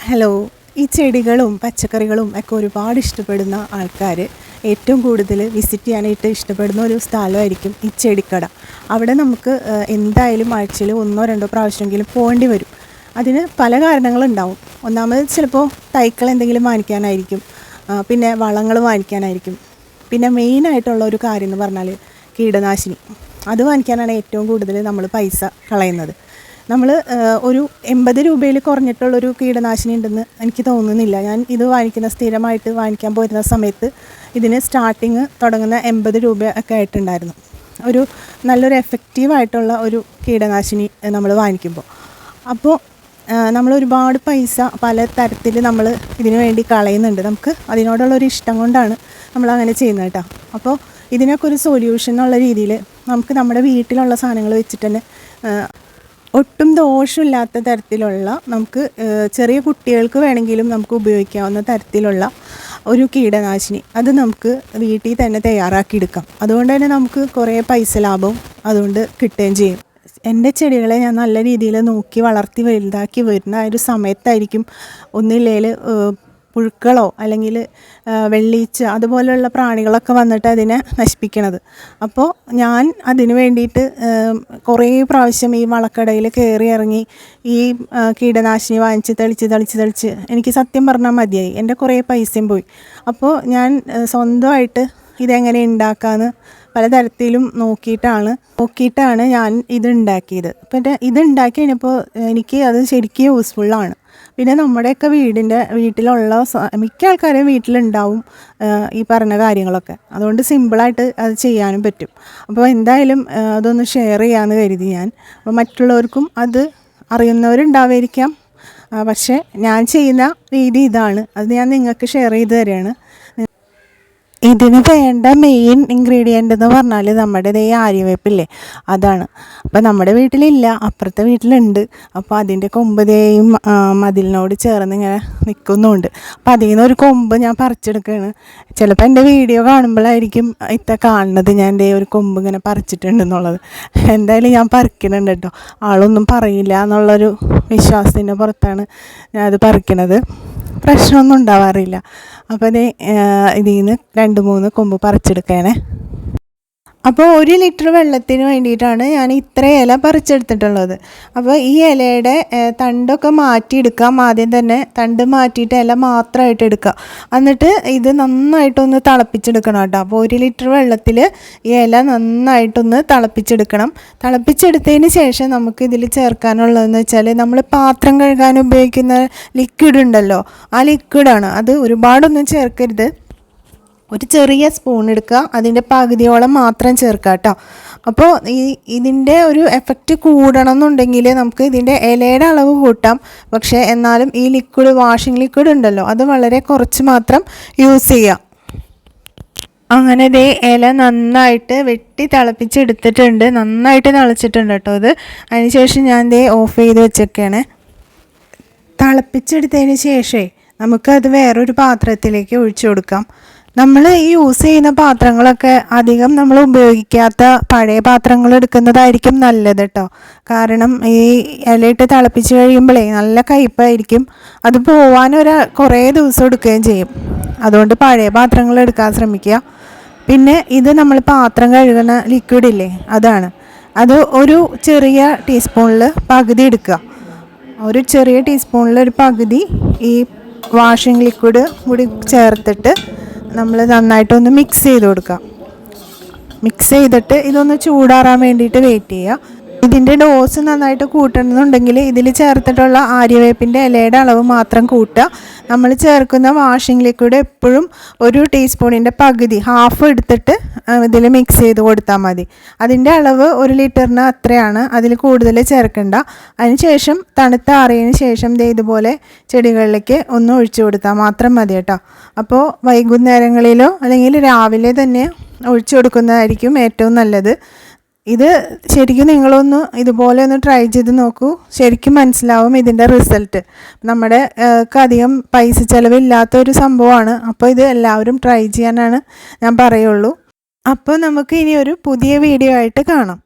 Hello. ഈ ചെടികളും പച്ചക്കറികളും ഒക്കെ ഒരുപാട് ഇഷ്ടപ്പെടുന്ന ആൾക്കാർ ഏറ്റവും കൂടുതൽ വിസിറ്റ് ചെയ്യാനായിട്ട് ഇഷ്ടപ്പെടുന്ന ഒരു സ്ഥലമായിരിക്കും ഈ ചെടിക്കട. അവിടെ നമുക്ക് എന്തായാലും ആഴ്ചയിൽ 1-2 പ്രാവശ്യമെങ്കിലും പോകേണ്ടി വരും. അതിന് പല കാരണങ്ങളുണ്ടാവും. ഒന്നാമത് ചിലപ്പോൾ തൈക്കൾ എന്തെങ്കിലും വാങ്ങിക്കാനായിരിക്കും, പിന്നെ വളങ്ങൾ വാങ്ങിക്കാനായിരിക്കും, പിന്നെ മെയിനായിട്ടുള്ള ഒരു കാര്യം എന്ന് പറഞ്ഞാൽ കീടനാശിനി. അത് വാങ്ങിക്കാനാണ് ഏറ്റവും കൂടുതൽ നമ്മൾ പൈസ കളയുന്നത്. നമ്മൾ ഒരു 80 രൂപയിൽ കുറഞ്ഞിട്ടുള്ളൊരു കീടനാശിനി ഉണ്ടെന്ന് എനിക്ക് തോന്നുന്നില്ല. ഞാൻ ഇത് സ്ഥിരമായിട്ട് വാങ്ങിക്കാൻ പോയിരുന്ന സമയത്ത് ഇതിന് സ്റ്റാർട്ടിങ് തുടങ്ങുന്ന 80 രൂപ ഒക്കെ ആയിട്ടുണ്ടായിരുന്നു. ഒരു നല്ലൊരു എഫക്റ്റീവായിട്ടുള്ള ഒരു കീടനാശിനി നമ്മൾ വാങ്ങിക്കുമ്പോൾ. അപ്പോൾ നമ്മൾ ഒരുപാട് പൈസ പല തരത്തിൽ നമ്മൾ ഇതിനു വേണ്ടി കളയുന്നുണ്ട്. നമുക്ക് അതിനോടുള്ളൊരു ഇഷ്ടം കൊണ്ടാണ് നമ്മളങ്ങനെ ചെയ്യുന്നത് കേട്ടോ. അപ്പോൾ ഇതിനൊക്കെ ഒരു സൊല്യൂഷൻ എന്നുള്ള രീതിയിൽ നമുക്ക് നമ്മുടെ വീട്ടിലുള്ള സാധനങ്ങൾ വെച്ചിട്ട് തന്നെ ഒട്ടും ദോഷമില്ലാത്ത തരത്തിലുള്ള, നമുക്ക് ചെറിയ കുട്ടികൾക്ക് വേണമെങ്കിലും നമുക്ക് ഉപയോഗിക്കാവുന്ന തരത്തിലുള്ള ഒരു കീടനാശിനി അത് നമുക്ക് വീട്ടിൽ തന്നെ തയ്യാറാക്കിയെടുക്കാം. അതുകൊണ്ട് തന്നെ നമുക്ക് കുറേ പൈസ ലാഭവും അതുകൊണ്ട് കിട്ടുകയും ചെയ്യും. എൻ്റെ ചെടികളെ ഞാൻ നല്ല രീതിയിൽ നോക്കി വളർത്തി വലുതാക്കി വരുന്ന ഒരു സമയത്തായിരിക്കും ഒന്നില്ലെങ്കിൽ പുഴുക്കളോ അല്ലെങ്കിൽ വെള്ളീച്ച അതുപോലെയുള്ള പ്രാണികളൊക്കെ വന്നിട്ട് അതിനെ നശിപ്പിക്കണത്. അപ്പോൾ ഞാൻ അതിന് വേണ്ടിയിട്ട് കുറേ പ്രാവശ്യം ഈ വളക്കടയിൽ കയറി ഇറങ്ങി ഈ കീടനാശിനി വാങ്ങിച്ച് തെളിച്ച് എനിക്ക് സത്യം പറഞ്ഞാൽ മതിയായി. എൻ്റെ കുറേ പൈസയും പോയി. അപ്പോൾ ഞാൻ സ്വന്തമായിട്ട് ഇതെങ്ങനെ ഉണ്ടാക്കാമെന്ന് പലതരത്തിലും നോക്കിയിട്ടാണ് ഞാൻ ഇത് ഉണ്ടാക്കിയത്. പിന്നെ ഇത് ഉണ്ടാക്കി കഴിഞ്ഞപ്പോൾ എനിക്ക് അത് ശരിക്കും യൂസ്ഫുള്ളാണ്. പിന്നെ നമ്മുടെയൊക്കെ വീട്ടിലുള്ള മിക്ക ആൾക്കാരും വീട്ടിലുണ്ടാവും ഈ പറഞ്ഞ കാര്യങ്ങളൊക്കെ. അതുകൊണ്ട് സിമ്പിളായിട്ട് അത് ചെയ്യാനും പറ്റും. അപ്പോൾ എന്തായാലും അതൊന്ന് ഷെയർ ചെയ്യാമെന്ന് കരുതി ഞാൻ. അപ്പോൾ മറ്റുള്ളവർക്കും അത് അറിയുന്നവരുണ്ടാവുമായിരിക്കാം, പക്ഷേ ഞാൻ ചെയ്യുന്ന രീതി ഇതാണ്. അത് ഞാൻ നിങ്ങൾക്ക് ഷെയർ ചെയ്ത് തരികയാണ്. ഇതിന് വേണ്ട മെയിൻ ഇൻഗ്രീഡിയൻ്റ് എന്ന് പറഞ്ഞാൽ നമ്മുടെ ഈ ആര്യവേപ്പില്ലേ, അതാണ്. അപ്പോൾ നമ്മുടെ വീട്ടിലില്ല, അപ്പുറത്തെ വീട്ടിലുണ്ട്. അപ്പോൾ അതിൻ്റെ കൊമ്പ് മതിലിനോട് ചേർന്ന് ഇങ്ങനെ നിൽക്കുന്നുണ്ട്. അപ്പോൾ അതിൽ നിന്ന് ഒരു കൊമ്പ് ഞാൻ പറിച്ചെടുക്കുകയാണ്. ചിലപ്പോൾ എൻ്റെ വീഡിയോ കാണുമ്പോഴായിരിക്കും കാണുന്നത് ഞാൻ എൻ്റെ ഒരു കൊമ്പ് ഇങ്ങനെ പറിച്ചിട്ടുണ്ടെന്നുള്ളത്. എന്തായാലും ഞാൻ പറിക്കുന്നുണ്ട് കേട്ടോ. ആളൊന്നും പറയില്ല എന്നുള്ളൊരു വിശ്വാസത്തിൻ്റെ പുറത്താണ് ഞാനത് പറിക്കണത്. പ്രശ്നമൊന്നും ഉണ്ടാവാറില്ല. അപ്പോൾ ഇതിൽ നിന്ന് 2-3 കൊമ്പ് പറിച്ചെടുക്കണേ. അപ്പോൾ 1 ലിറ്റർ വെള്ളത്തിന് വേണ്ടിയിട്ടാണ് ഞാൻ ഇത്ര ഇല പറിച്ചെടുത്തിട്ടുള്ളത്. അപ്പോൾ ഈ ഇലയുടെ തണ്ടൊക്കെ മാറ്റിയെടുക്കാം. ആദ്യം തന്നെ തണ്ട് മാറ്റിയിട്ട് ഇല മാത്രമായിട്ട് എടുക്കുക. എന്നിട്ട് ഇത് നന്നായിട്ടൊന്ന് തിളപ്പിച്ചെടുക്കണം കേട്ടോ. അപ്പോൾ 1 ലിറ്റർ വെള്ളത്തിൽ ഈ ഇല നന്നായിട്ടൊന്ന് തിളപ്പിച്ചെടുക്കണം. തിളപ്പിച്ചെടുത്തതിന് ശേഷം നമുക്ക് ഇതിൽ ചേർക്കാനുള്ളതെന്ന് വെച്ചാൽ നമ്മൾ പാത്രം കഴുകാൻ ഉപയോഗിക്കുന്ന ലിക്വിഡ് ഉണ്ടല്ലോ, ആ ലിക്വിഡാണ്. അത് ഒരുപാടൊന്നും ചേർക്കരുത്. ഒരു ചെറിയ സ്പൂൺ എടുക്കുക, അതിൻ്റെ പകുതിയോളം മാത്രം ചേർക്കുക കേട്ടോ. അപ്പോൾ ഇതിൻ്റെ ഒരു എഫക്റ്റ് കൂടണം എന്നുണ്ടെങ്കിൽ നമുക്ക് ഇതിൻ്റെ ഇലയുടെ അളവ് കൂട്ടാം. പക്ഷേ എന്നാലും ഈ വാഷിംഗ് ലിക്വിഡ് ഉണ്ടല്ലോ, അത് വളരെ കുറച്ച് മാത്രം യൂസ് ചെയ്യാം. അങ്ങനെ ഇല നന്നായിട്ട് വെട്ടി തിളപ്പിച്ചെടുത്തിട്ടുണ്ട്. നന്നായിട്ട് തിളച്ചിട്ടുണ്ട് കേട്ടോ ഇത്. അതിനുശേഷം ഞാൻ ഓഫ് ചെയ്ത് വെച്ചൊക്കെയാണ്. തിളപ്പിച്ചെടുത്തതിന് ശേഷമേ നമുക്കത് വേറൊരു പാത്രത്തിലേക്ക് ഒഴിച്ചു കൊടുക്കാം. നമ്മൾ ഈ യൂസ് ചെയ്യുന്ന പാത്രങ്ങളൊക്കെ അധികം നമ്മൾ ഉപയോഗിക്കാത്ത പഴയ പാത്രങ്ങൾ എടുക്കുന്നതായിരിക്കും നല്ലത് കേട്ടോ. കാരണം ഈ ഇലയിട്ട് തിളപ്പിച്ച് കഴിയുമ്പോഴേ നല്ല കയ്പ്പായിരിക്കും. അത് പോവാൻ കുറേ ദിവസം എടുക്കുകയും ചെയ്യും. അതുകൊണ്ട് പഴയ പാത്രങ്ങൾ എടുക്കാൻ ശ്രമിക്കുക. പിന്നെ ഇത് നമ്മൾ പാത്രം കഴുകുന്ന ലിക്വിഡില്ലേ, അതാണ്. അത് ഒരു ചെറിയ ടീസ്പൂണിൽ പകുതി എടുക്കുക. ഒരു ചെറിയ ടീസ്പൂണിൽ ഒരു പകുതി ഈ വാഷിംഗ് ലിക്വിഡ് കൂടി ചേർത്തിട്ട് നമ്മൾ നന്നായിട്ടൊന്ന് മിക്സ് ചെയ്ത് കൊടുക്കുക. മിക്സ് ചെയ്തിട്ട് ഇതൊന്ന് ചൂടാറാൻ വേണ്ടിയിട്ട് വെയിറ്റ് ചെയ്യുക. ഇതിൻ്റെ ഡോസ് നന്നായിട്ട് കൂട്ടണമെന്നുണ്ടെങ്കിൽ ഇതിൽ ചേർത്തിട്ടുള്ള ആര്യവേപ്പിൻ്റെ ഇലയുടെ അളവ് മാത്രം കൂട്ടുക. നമ്മൾ ചേർക്കുന്ന വാഷിംഗ് ലിക്വിഡ് എപ്പോഴും ഒരു ടീസ്പൂണിൻ്റെ പകുതി, ഹാഫ് എടുത്തിട്ട് ഇതിൽ മിക്സ് ചെയ്ത് കൊടുത്താൽ മതി. അതിൻ്റെ അളവ് 1 ലിറ്ററിന് അത്രയാണ്, അതിൽ കൂടുതൽ ചേർക്കണ്ട. അതിനുശേഷം തണുത്താറിയതിന് ശേഷം ഇതുപോലെ ചെടികളിലേക്ക് ഒന്ന് ഒഴിച്ചു കൊടുത്താൽ മാത്രം മതി കേട്ടോ. അപ്പോൾ വൈകുന്നേരങ്ങളിലോ അല്ലെങ്കിൽ രാവിലെ തന്നെ ഒഴിച്ചു കൊടുക്കുന്നതായിരിക്കും ഏറ്റവും നല്ലത്. ഇത് ശരിക്കും നിങ്ങളൊന്ന് ഇതുപോലെ ഒന്ന് ട്രൈ ചെയ്ത് നോക്കൂ. ശരിക്കും മനസ്സിലാവും ഇതിൻ്റെ റിസൾട്ട്. നമ്മുടെ അധികം പൈസ ചിലവില്ലാത്തൊരു സംഭവമാണ്. അപ്പോൾ ഇത് എല്ലാവരും ട്രൈ ചെയ്യാനാണ് ഞാൻ പറയുള്ളൂ. അപ്പോൾ നമുക്ക് ഇനി ഒരു പുതിയ വീഡിയോ ആയിട്ട് കാണാം.